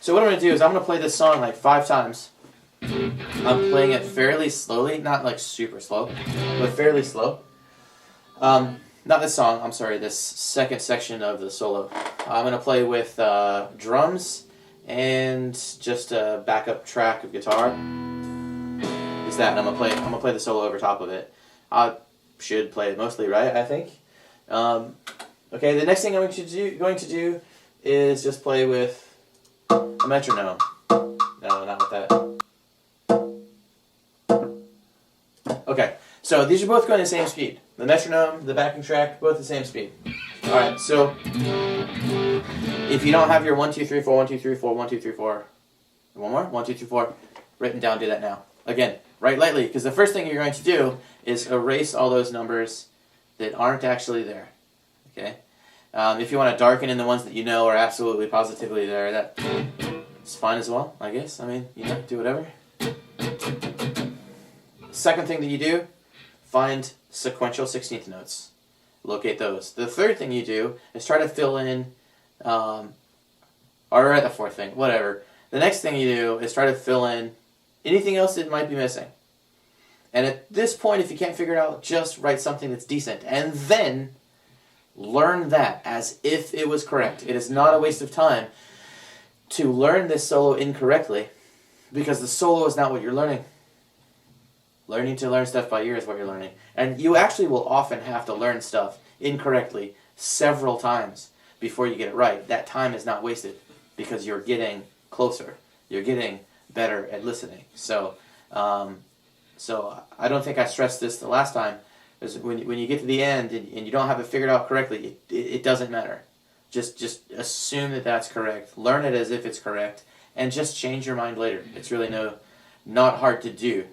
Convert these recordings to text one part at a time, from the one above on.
So what I'm going to do is I'm going to play this song like 5 times. I'm playing it fairly slowly, not like super slow, but fairly slow. Not this song, I'm sorry, this second section of the solo. I'm going to play with drums and just a backup track of guitar. Is that, and I'm gonna play the solo over top of it. I should play it mostly right, I think. Okay, the next thing I'm going to do is just play with a metronome. No, not with that. Okay, so these are both going the same speed. The metronome, the backing track, both the same speed. Alright, so if you don't have your 1, 2, 3, 4, 1, 2, 3, 4, 1, 2, 3, 4, one more, 1, 2, 3, 4, written down, do that now. Again, write lightly, because the first thing you're going to do is erase all those numbers that aren't actually there. Okay? If you want to darken in the ones that you know are absolutely positively there, that's fine as well, I guess. I mean, you know, do whatever. Second thing that you do, find sequential 16th notes. Locate those. The third thing you do is try to fill in, or the fourth thing, whatever. The next thing you do is try to fill in anything else that might be missing. And at this point, if you can't figure it out, just write something that's decent. And then learn that as if it was correct. It is not a waste of time to learn this solo incorrectly, because the solo is not what you're learning. Learning to learn stuff by ear is what you're learning. And you actually will often have to learn stuff incorrectly several times before you get it right. That time is not wasted because you're getting closer. You're getting better at listening. So I don't think I stressed this the last time. Is when you get to the end and you don't have it figured out correctly, it doesn't matter. Just assume that that's correct. Learn it as if it's correct, and just change your mind later. It's really not hard to do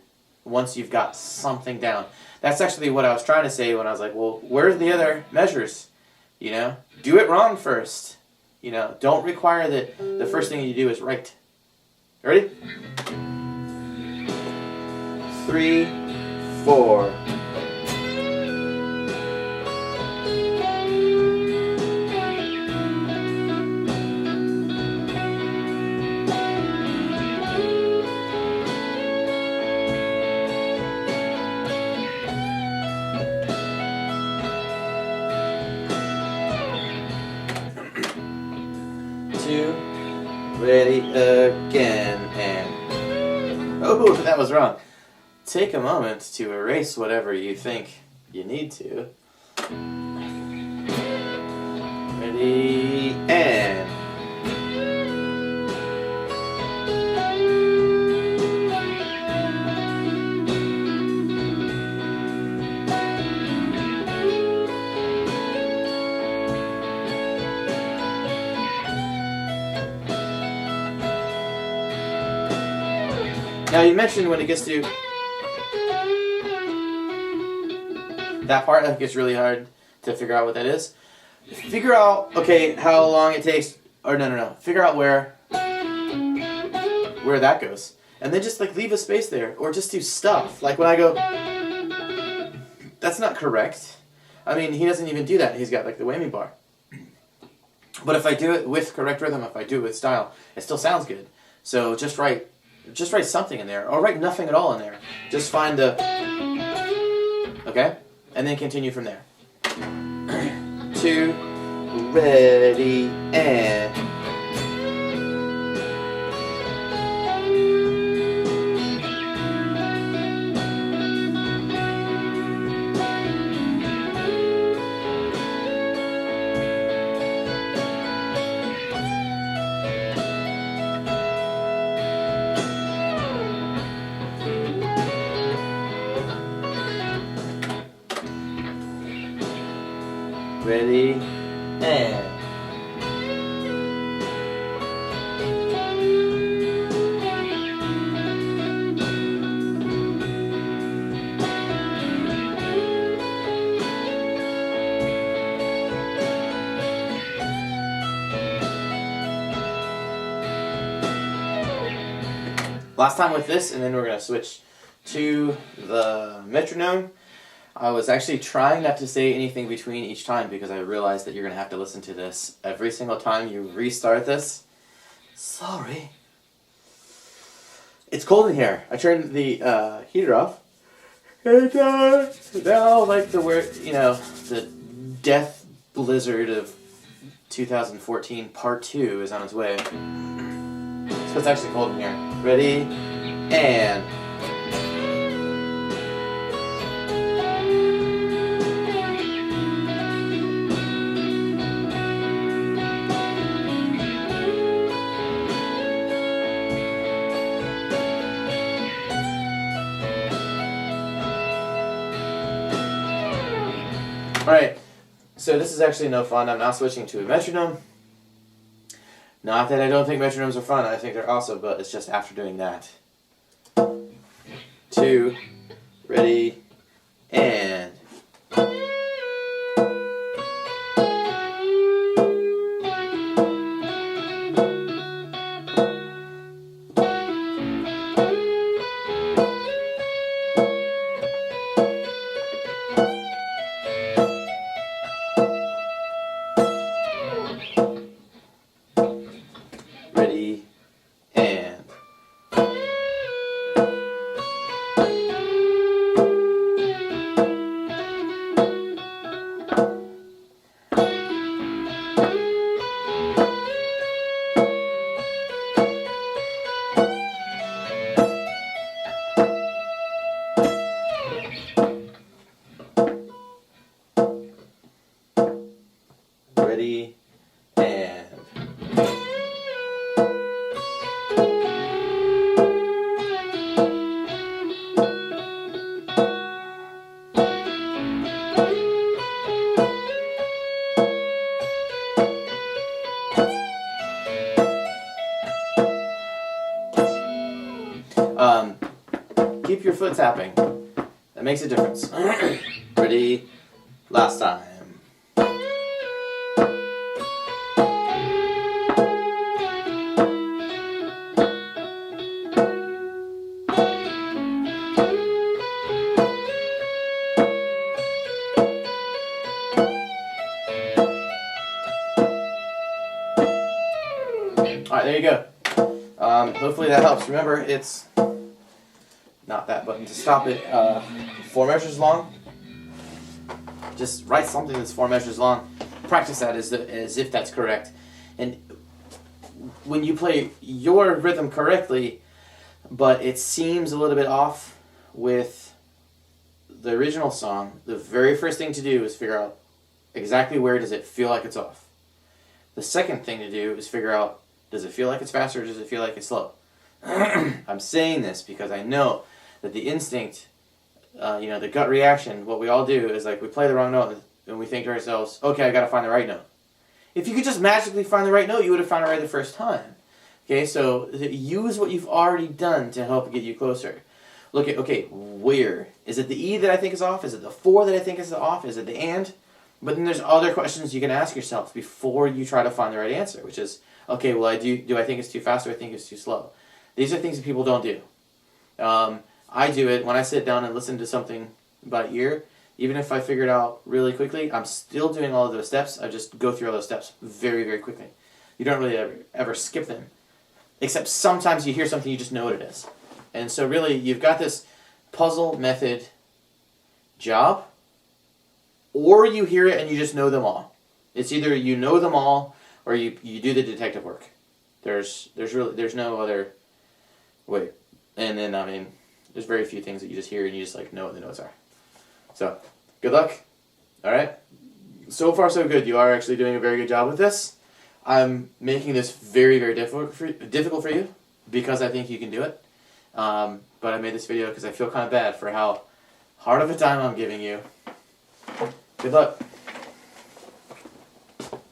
once you've got something down. That's actually what I was trying to say when I was like, well, where's the other measures? You know, do it wrong first. You know, don't require that the first thing you do is right. Ready? 3, 4. Ready again, and oh, that was wrong. Take a moment to erase whatever you think you need to. Ready, and now you mentioned when it gets to that part, I think it's really hard to figure out what that is. Figure out, okay, how long it takes, or no. Figure out where that goes. And then just like leave a space there, or just do stuff. Like when I go, that's not correct. I mean, he doesn't even do that. He's got like the whammy bar. But if I do it with correct rhythm, if I do it with style, it still sounds good. So just write something in there, or write nothing at all in there. Just find the, okay? And then continue from there. 2, ready, and ready, and last time with this, and then we're going to switch to the metronome. I was actually trying not to say anything between each time because I realized that you're going to have to listen to this every single time you restart this. Sorry. It's cold in here. I turned the heater off. And now, like the death blizzard of 2014 Part 2 is on its way. So it's actually cold in here. Ready? And... Alright, so this is actually no fun. I'm now switching to a metronome. Not that I don't think metronomes are fun, I think they're awesome, but it's just after doing that. 2, ready, and... Ready, and... Ready, and... keep your foot tapping. That makes a difference. Ready? Last time. Alright, there you go. Hopefully that helps. Remember, it's not that button to stop it. 4 measures long. Just write something that's 4 measures long. Practice that as if that's correct. And when you play your rhythm correctly, but it seems a little bit off with the original song, the very first thing to do is figure out exactly where does it feel like it's off. The second thing to do is figure out, does it feel like it's fast or does it feel like it's slow? I'm saying this because I know that the instinct, the gut reaction, what we all do is like we play the wrong note and we think to ourselves, okay, I gotta find the right note. If you could just magically find the right note, you would have found it right the first time. Okay, so use what you've already done to help get you closer. Look at, okay, where? Is it the E that I think is off? Is it the 4 that I think is off? Is it the and? But then there's other questions you can ask yourself before you try to find the right answer, which is, okay, well, do I think it's too fast or I think it's too slow? These are things that people don't do. I do it when I sit down and listen to something by ear. Even if I figure it out really quickly, I'm still doing all of those steps. I just go through all those steps very, very quickly. You don't really ever skip them. Except sometimes you hear something, you just know what it is. And so really, you've got this puzzle method job, or you hear it and you just know them all. It's either you know them all, or you do the detective work. There's no other way. And then, I mean, there's very few things that you just hear and you just like know what the notes are. So, good luck. Alright? So far so good. You are actually doing a very good job with this. I'm making this very, very difficult for you because I think you can do it. But I made this video because I feel kind of bad for how hard of a time I'm giving you. Good luck.